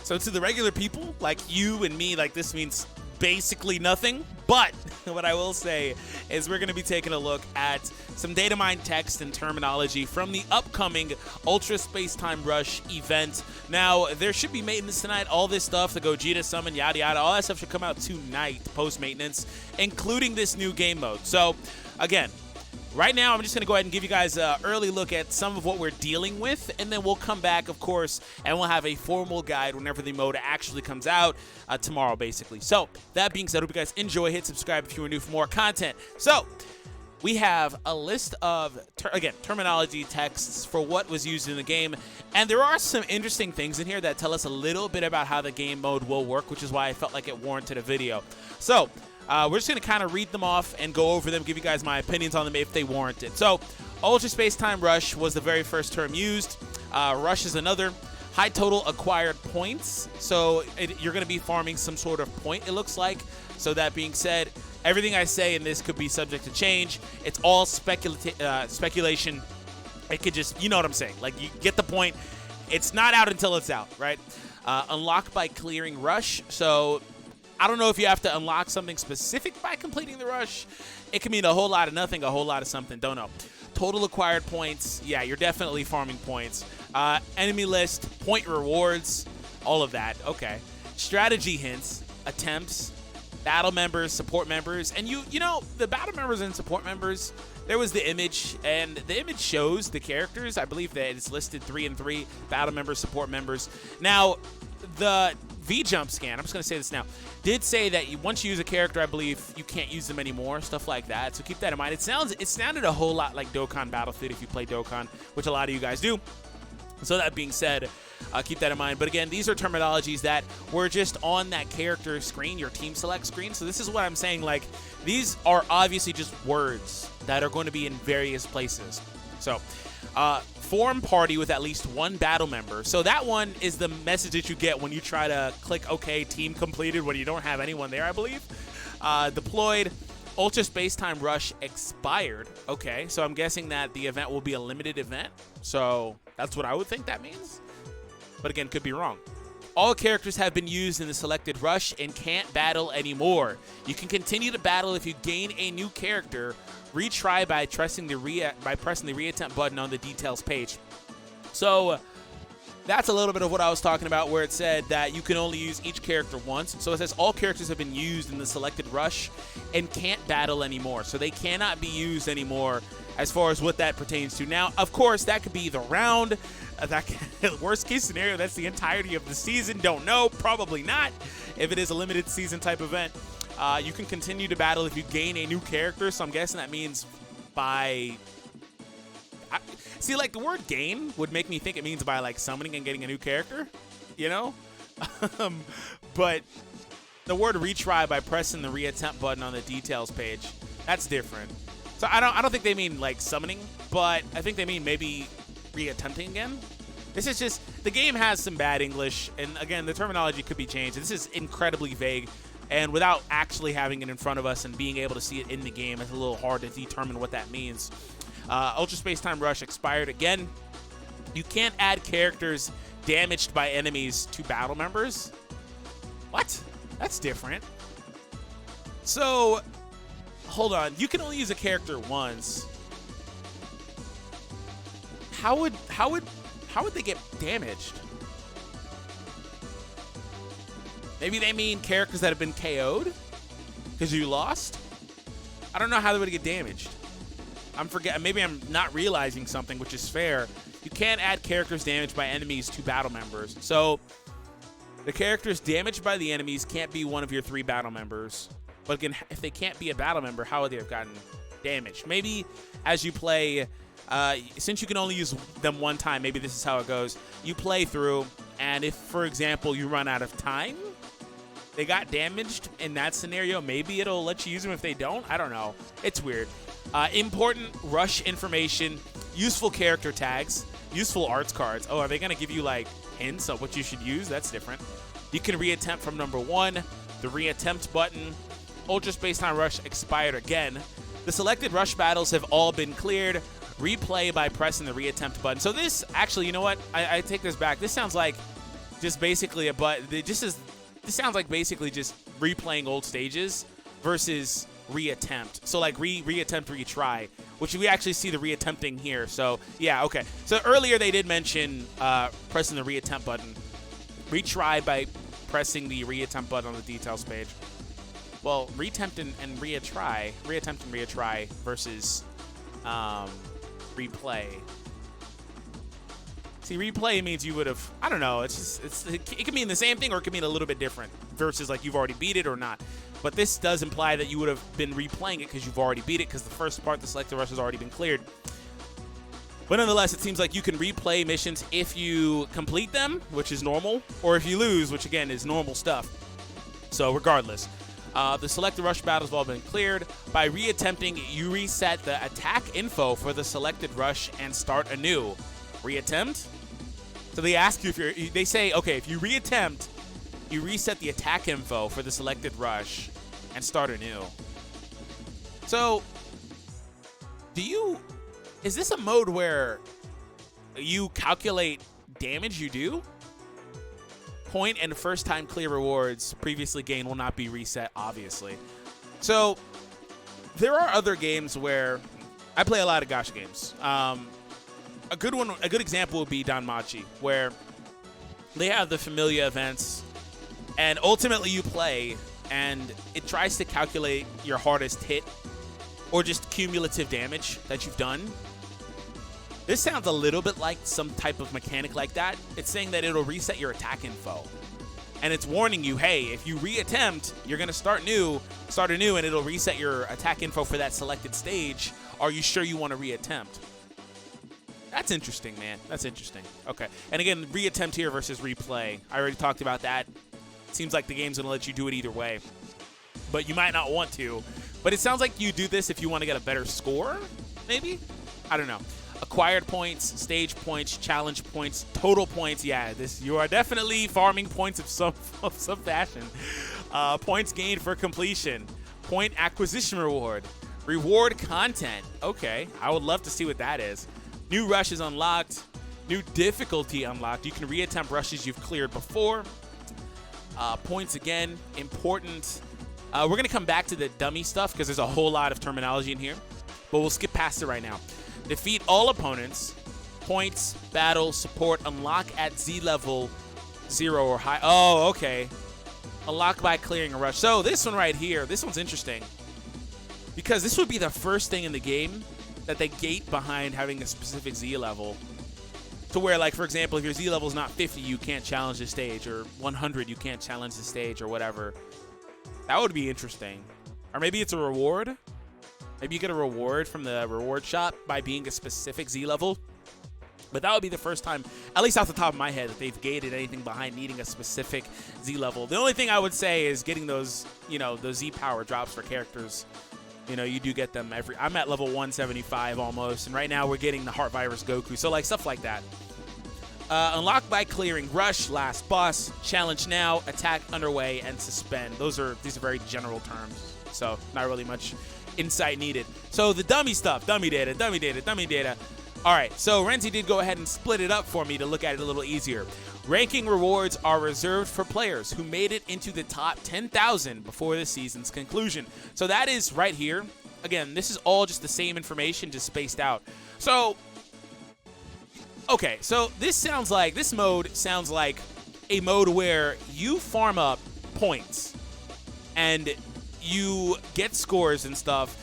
So to the regular people like you and me, like this means basically nothing. But what I will say is we're going to be taking a look at some Datamine text and terminology from the upcoming Ultra Space-Time Rush event. Now, there should be maintenance tonight. All this stuff, the Gogeta summon, yada yada, all that stuff should come out tonight post-maintenance, including this new game mode. So, again, right now, I'm just going to go ahead and give you guys an early look at some of what we're dealing with, and then we'll come back, of course, and we'll have a formal guide whenever the mode actually comes out tomorrow, basically. So, that being said, I hope you guys enjoy. Hit subscribe if you are new for more content. So, we have a list of, terminology texts for what was used in the game, and there are some interesting things in here that tell us a little bit about how the game mode will work, which is why I felt like it warranted a video. So, we're just going to kind of read them off and go over them, give you guys my opinions on them if they warrant it. So, Ultra Space-Time Rush was the very first term used. Rush is another. High total acquired points. So, you're going to be farming some sort of point, it looks like. So, that being said, everything I say in this could be subject to change. It's all speculation. It could just, you know what I'm saying. Like, you get the point. It's not out until it's out, right? Unlock by clearing Rush. So, I don't know if you have to unlock something specific by completing the rush. It can mean a whole lot of nothing, a whole lot of something. Don't know. Total acquired points. Yeah, you're definitely farming points. Enemy list, point rewards, all of that. Okay. Strategy hints, attempts, battle members, support members. And you know, the battle members and support members, there was the image, and the image shows the characters. I believe that it's listed 3 and 3, battle members, support members. Now, the V-Jump scan, I'm just going to say this now, did say that once you use a character, I believe you can't use them anymore, stuff like that. So keep that in mind. It sounded a whole lot like Dokkan Battlefield if you play Dokkan, which a lot of you guys do. So that being said, keep that in mind. But again, these are terminologies that were just on that character screen, your team select screen. So this is what I'm saying. Like, these are obviously just words that are going to be in various places. So, form party with at least 1 battle member. So that one is the message that you get when you try to click OK, team completed, when you don't have anyone there, I believe. Deployed. Ultra Space-Time Rush expired. Okay, so I'm guessing that the event will be a limited event. So that's what I would think that means. But again, could be wrong. All characters have been used in the selected rush and can't battle anymore. You can continue to battle if you gain a new character. Retry by pressing the reattempt button on the details page. So that's a little bit of what I was talking about, where it said that you can only use each character once. So it says all characters have been used in the selected rush and can't battle anymore. So they cannot be used anymore as far as what that pertains to. Now, of course, that could be the round. Worst case scenario, that's the entirety of the season. Don't know. Probably not. If it is a limited season type event, you can continue to battle if you gain a new character. So I'm guessing that means by... See, like, the word gain would make me think it means by, like, summoning and getting a new character, you know? But the word retry by pressing the reattempt button on the details page, that's different. So I don't think they mean, like, summoning, but I think they mean maybe reattempting again. This is just, the game has some bad English, and again, the terminology could be changed. This is incredibly vague, and without actually having it in front of us and being able to see it in the game, it's a little hard to determine what that means. Ultra Space-Time Rush expired again. You can't add characters damaged by enemies to battle members. What? That's different. So, hold on. You can only use a character once. How would they get damaged? Maybe they mean characters that have been KO'd because you lost? I don't know how they would get damaged. Maybe I'm not realizing something, which is fair. You can't add characters damaged by enemies to battle members. So the characters damaged by the enemies can't be one of your 3 battle members. But again, if they can't be a battle member, how would they have gotten damaged? Maybe as you play, since you can only use them one time, maybe this is how it goes. You play through, and if, for example, you run out of time, they got damaged in that scenario, maybe it'll let you use them. If they don't, I don't know. It's weird. Important rush information, useful character tags, useful arts cards. Oh, are they going to give you, like, hints of what you should use? That's different. You can reattempt from number 1. The reattempt button. Ultra Space-Time Rush expired again. The selected rush battles have all been cleared. Replay by pressing the reattempt button. So this, actually, you know what? I take this back. This sounds like just basically this sounds like basically just replaying old stages versus reattempt. So like reattempt, retry, which we actually see the reattempting here. So yeah, okay. So earlier they did mention pressing the reattempt button. Retry by pressing the reattempt button on the details page. Well, reattempt and retry versus replay. See, replay means you would have, I don't know, it can mean the same thing or it can mean a little bit different versus like you've already beat it or not. But this does imply that you would have been replaying it because you've already beat it because the first part, the selected rush, has already been cleared. But nonetheless, it seems like you can replay missions if you complete them, which is normal, or if you lose, which again is normal stuff. So regardless, the selected rush battles have all been cleared. By reattempting, you reset the attack info for the selected rush and start anew. Reattempt? So they ask you they say, okay, if you reattempt, you reset the attack info for the selected rush and start anew. So, is this a mode where you calculate damage you do? Point and first time clear rewards previously gained will not be reset, obviously. So, there are other games where I play a lot of gacha games. A good example would be Danmachi, where they have the familiar events, and ultimately you play, and it tries to calculate your hardest hit or just cumulative damage that you've done. This sounds a little bit like some type of mechanic like that. It's saying that it'll reset your attack info. And it's warning you, hey, if you reattempt, you're going to start anew, and it'll reset your attack info for that selected stage. Are you sure you want to reattempt? That's interesting, man. That's interesting. Okay. And again, reattempt here versus replay. I already talked about that. Seems like the game's going to let you do it either way. But you might not want to. But it sounds like you do this if you want to get a better score, maybe? I don't know. Acquired points, stage points, challenge points, total points. Yeah, you are definitely farming points of some fashion. Points gained for completion. Point acquisition reward. Reward content. Okay. I would love to see what that is. New rushes unlocked. New difficulty unlocked. You can reattempt rushes you've cleared before. Points again. Important. We're going to come back to the dummy stuff because there's a whole lot of terminology in here. But we'll skip past it right now. Defeat all opponents. Points, battle, support, unlock at Z level 0 or high. Oh, okay. Unlock by clearing a rush. So this one right here, this one's interesting. Because this would be the first thing in the game that they gate behind having a specific Z level. To where, like, for example, if your Z level is not 50, you can't challenge the stage. Or 100, you can't challenge the stage or whatever. That would be interesting. Or maybe it's a reward. Maybe you get a reward from the reward shop by being a specific Z level. But that would be the first time, at least off the top of my head, that they've gated anything behind needing a specific Z level. The only thing I would say is getting those, those Z power drops for characters. You do get them I'm at level 175 almost, and right now we're getting the Heart Virus Goku. So, like, stuff like that. Unlock by clearing rush, last boss, challenge now, attack underway, and suspend. These are very general terms, so not really much insight needed. So the dummy stuff, dummy data. All right, so Renzi did go ahead and split it up for me to look at it a little easier. Ranking rewards are reserved for players who made it into the top 10,000 before the season's conclusion. So that is right here. Again, this is all just the same information, just spaced out. So, okay, so this mode sounds like a mode where you farm up points and you get scores and stuff.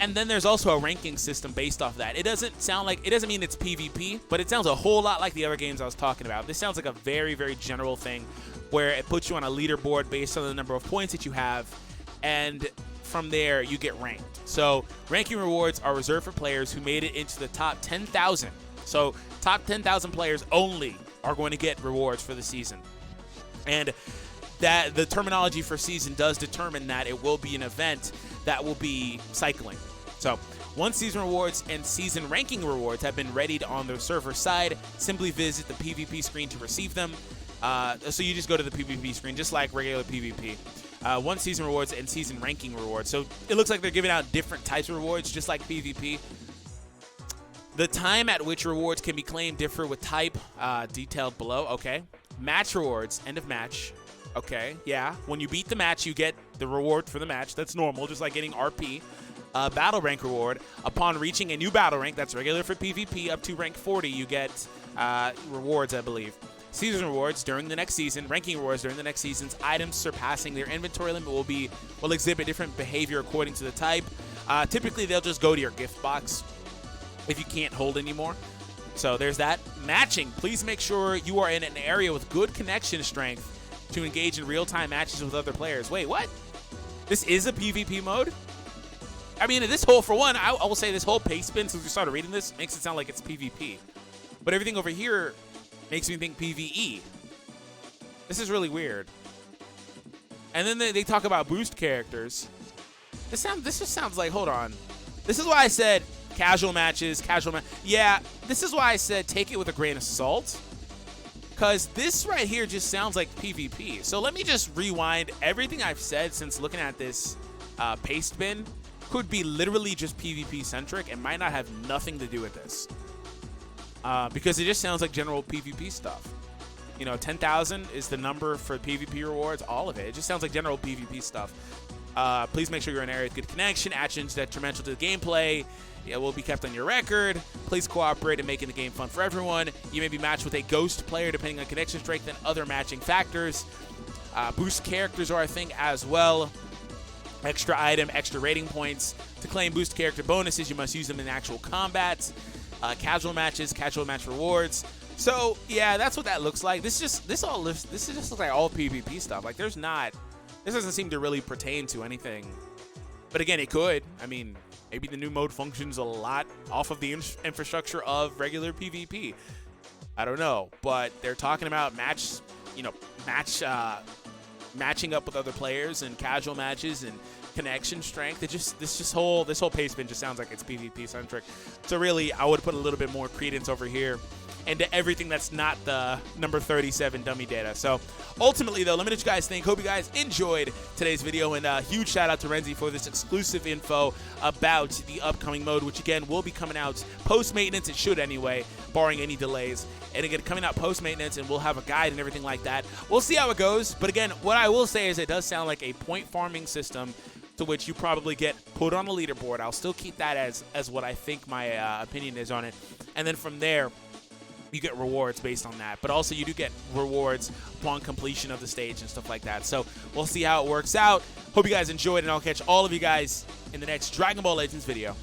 And then there's also a ranking system based off that. It doesn't mean it's PvP, but it sounds a whole lot like the other games I was talking about. This sounds like a very, very general thing where it puts you on a leaderboard based on the number of points that you have, and from there you get ranked. So ranking rewards are reserved for players who made it into the top 10,000. So top 10,000 players only are going to get rewards for the season. And that the terminology for season does determine that it will be an event that will be cycling. So, once season rewards and season ranking rewards have been readied on the server side, simply visit the PvP screen to receive them. So you just go to the PvP screen, just like regular PvP. Once season rewards and season ranking rewards. So it looks like they're giving out different types of rewards, just like PvP. The time at which rewards can be claimed differ with type, detailed below. Okay. match rewards, end of match. Okay, yeah. When you beat the match, you get the reward for the match. That's normal, just like getting RP. Battle rank reward. Upon reaching a new battle rank, that's regular for PvP, up to rank 40, you get rewards, I believe. Season rewards during the next season. Ranking rewards during the next season's items surpassing their inventory limit will exhibit different behavior according to the type. Typically, they'll just go to your gift box if you can't hold anymore. So there's that. Matching. Please make sure you are in an area with good connection strength to engage in real-time matches with other players. Wait, what? This is a PvP mode? I mean, this whole, for one, I will say this whole pace spin, since we started reading this, makes it sound like it's PvP. But everything over here makes me think PvE. This is really weird. And then they talk about boost characters. This just sounds like, hold on. This is why I said casual matches, yeah, this is why I said take it with a grain of salt. Because this right here just sounds like PvP. So let me just rewind. Everything I've said since looking at this paste bin could be literally just PvP centric and might not have nothing to do with this. Because it just sounds like general PvP stuff. You know, 10,000 is the number for PvP rewards, all of it. It just sounds like general PvP stuff. Please make sure you're in an area with good connection. Actions detrimental to the gameplay will be kept on your record. Please cooperate in making the game fun for everyone. You may be matched with a ghost player depending on connection strength and other matching factors. Boost characters are a thing as well. Extra item, extra rating points. To claim boost character bonuses, you must use them in actual combat. Casual matches, casual match rewards. So yeah, that's what that looks like. This just looks like all PvP stuff. Like this doesn't seem to really pertain to anything. But again, it could. I mean, maybe the new mode functions a lot off of the infrastructure of regular PvP. I don't know, but they're talking about matching up with other players and casual matches and connection strength. This whole pace bin just sounds like it's PvP centric. So really, I would put a little bit more credence over here into everything that's not the number 37 dummy data. So ultimately though, let me know what you guys think. Hope you guys enjoyed today's video, and a huge shout out to Renzi for this exclusive info about the upcoming mode, which again will be coming out post maintenance. It should anyway, barring any delays. And again, coming out post maintenance, and we'll have a guide and everything like that. We'll see how it goes. But again, what I will say is it does sound like a point farming system to which you probably get put on a leaderboard. I'll still keep that as what I think my opinion is on it. And then from there, you get rewards based on that. But also you do get rewards upon completion of the stage and stuff like that. So we'll see how it works out. Hope you guys enjoyed, and I'll catch all of you guys in the next Dragon Ball Legends video.